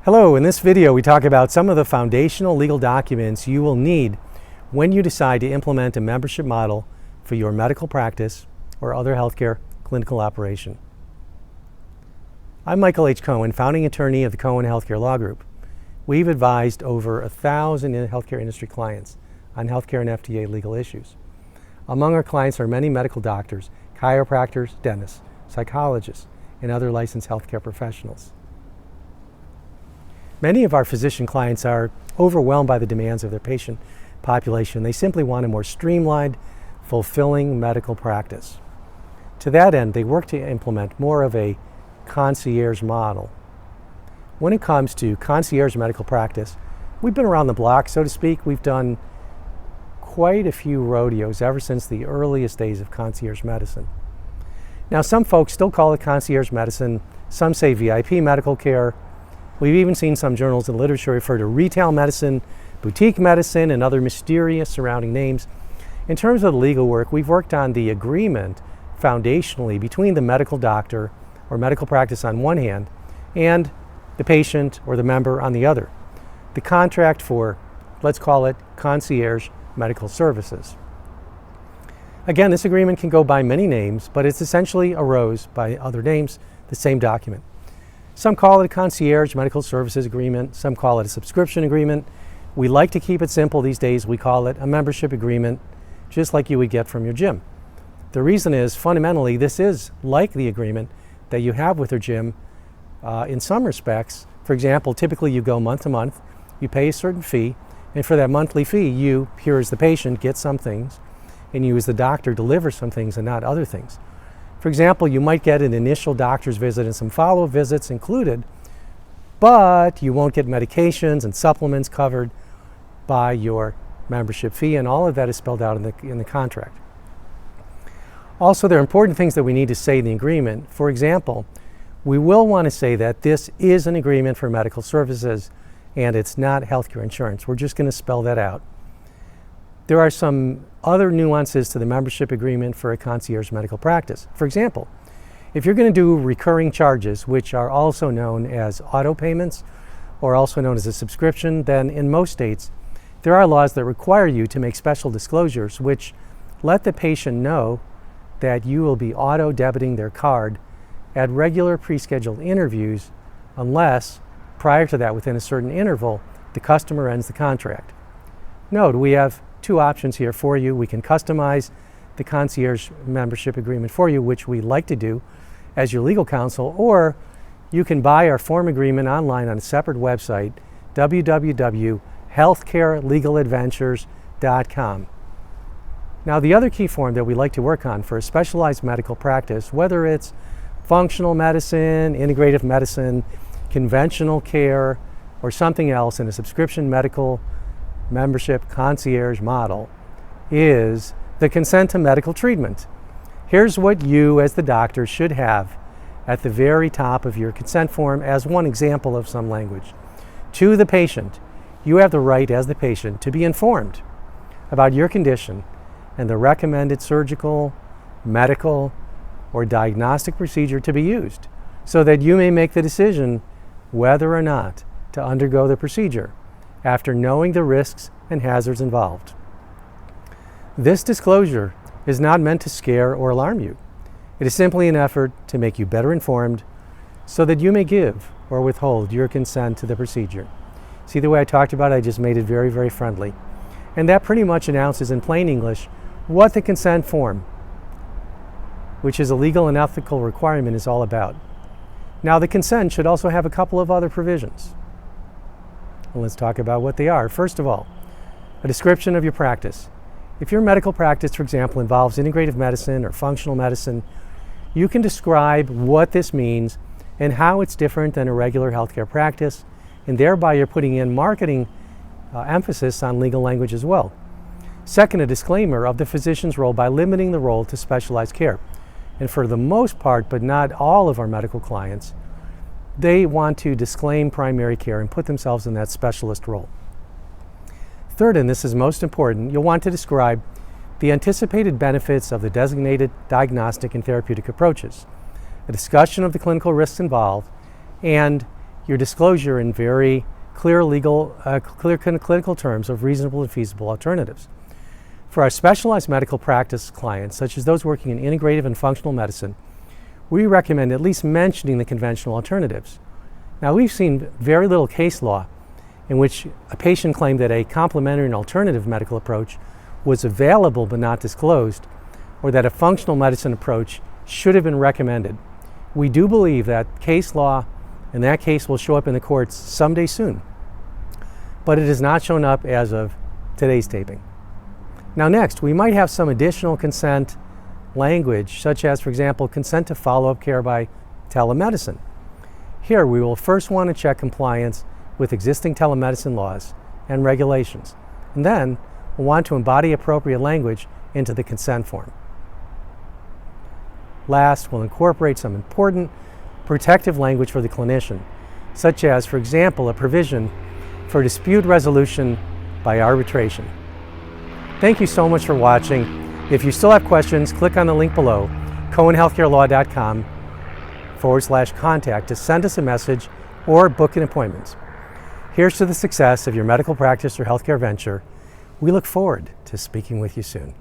Hello, in this video we talk about some of the foundational legal documents you will need when you decide to implement a membership model for your medical practice or other healthcare clinical operation. I'm Michael H. Cohen, founding attorney of the Cohen Healthcare Law Group. We've advised over 1,000 healthcare industry clients on healthcare and FDA legal issues. Among our clients are many medical doctors, chiropractors, dentists, psychologists, and other licensed healthcare professionals. Many of our physician clients are overwhelmed by the demands of their patient population. They simply want a more streamlined, fulfilling medical practice. To that end, they work to implement more of a concierge model. When it comes to concierge medical practice, we've been around the block, so to speak. We've done quite a few rodeos ever since the earliest days of concierge medicine. Now, some folks still call it concierge medicine. Some say VIP medical care. We've even seen some journals and literature refer to retail medicine, boutique medicine, and other mysterious surrounding names. In terms of the legal work, we've worked on the agreement foundationally between the medical doctor or medical practice on one hand and the patient or the member on the other. The contract for, let's call it, concierge medical services. Again, this agreement can go by many names, but it's essentially arose by other names, the same document. Some call it a concierge medical services agreement. Some call it a subscription agreement. We like to keep it simple these days. We call it a membership agreement, just like you would get from your gym. The reason is, fundamentally, this is like the agreement that you have with your gym in some respects. For example, typically you go month to month, you pay a certain fee, and for that monthly fee, you, here as the patient, get some things, and you as the doctor deliver some things and not other things. For example, you might get an initial doctor's visit and some follow-up visits included, but you won't get medications and supplements covered by your membership fee, and all of that is spelled out in the contract. Also, there are important things that we need to say in the agreement. For example, we will want to say that this is an agreement for medical services and it's not healthcare insurance. We're just going to spell that out. There are some other nuances to the membership agreement for a concierge medical practice. For example, if you're going to do recurring charges, which are also known as auto payments or also known as a subscription, then in most states, there are laws that require you to make special disclosures which let the patient know that you will be auto debiting their card at regular pre-scheduled interviews unless, prior to that, within a certain interval, the customer ends the contract. Note, we have two options here for you. We can customize the concierge membership agreement for you, which we like to do as your legal counsel, or you can buy our form agreement online on a separate website, www.healthcarelegaladventures.com. Now, the other key form that we like to work on for a specialized medical practice, whether it's functional medicine, integrative medicine, conventional care, or something else in a subscription medical membership concierge model, is the consent to medical treatment. Here's what you as the doctor should have at the very top of your consent form as one example of some language. To the patient, you have the right as the patient to be informed about your condition and the recommended surgical, medical, or diagnostic procedure to be used so that you may make the decision whether or not to undergo the procedure after knowing the risks and hazards involved. This disclosure is not meant to scare or alarm you. It is simply an effort to make you better informed so that you may give or withhold your consent to the procedure. See the way I talked about it? I just made it very, very friendly. And that pretty much announces in plain English what the consent form, which is a legal and ethical requirement, is all about. Now, the consent should also have a couple of other provisions. Let's talk about what they are. First of all, a description of your practice. If your medical practice, for example, involves integrative medicine or functional medicine, you can describe what this means and how it's different than a regular healthcare practice, and thereby you're putting in marketing emphasis on legal language as well. Second, a disclaimer of the physician's role by limiting the role to specialized care. And for the most part, but not all of our medical clients, they want to disclaim primary care and put themselves in that specialist role. Third, and this is most important, you'll want to describe the anticipated benefits of the designated diagnostic and therapeutic approaches, a discussion of the clinical risks involved, and your disclosure in very clear clinical terms of reasonable and feasible alternatives. For our specialized medical practice clients, such as those working in integrative and functional medicine, we recommend at least mentioning the conventional alternatives. Now, we've seen very little case law in which a patient claimed that a complementary and alternative medical approach was available but not disclosed, or that a functional medicine approach should have been recommended. We do believe that case law in that case will show up in the courts someday soon, but it has not shown up as of today's taping. Now next, we might have some additional consent language, such as, for example, consent to follow-up care by telemedicine. Here, we will first want to check compliance with existing telemedicine laws and regulations, and then we'll want to embody appropriate language into the consent form. Last, we'll incorporate some important protective language for the clinician, such as, for example, a provision for dispute resolution by arbitration. Thank you so much for watching. If you still have questions, click on the link below, cohenhealthcarelaw.com/contact to send us a message or book an appointment. Here's to the success of your medical practice or healthcare venture. We look forward to speaking with you soon.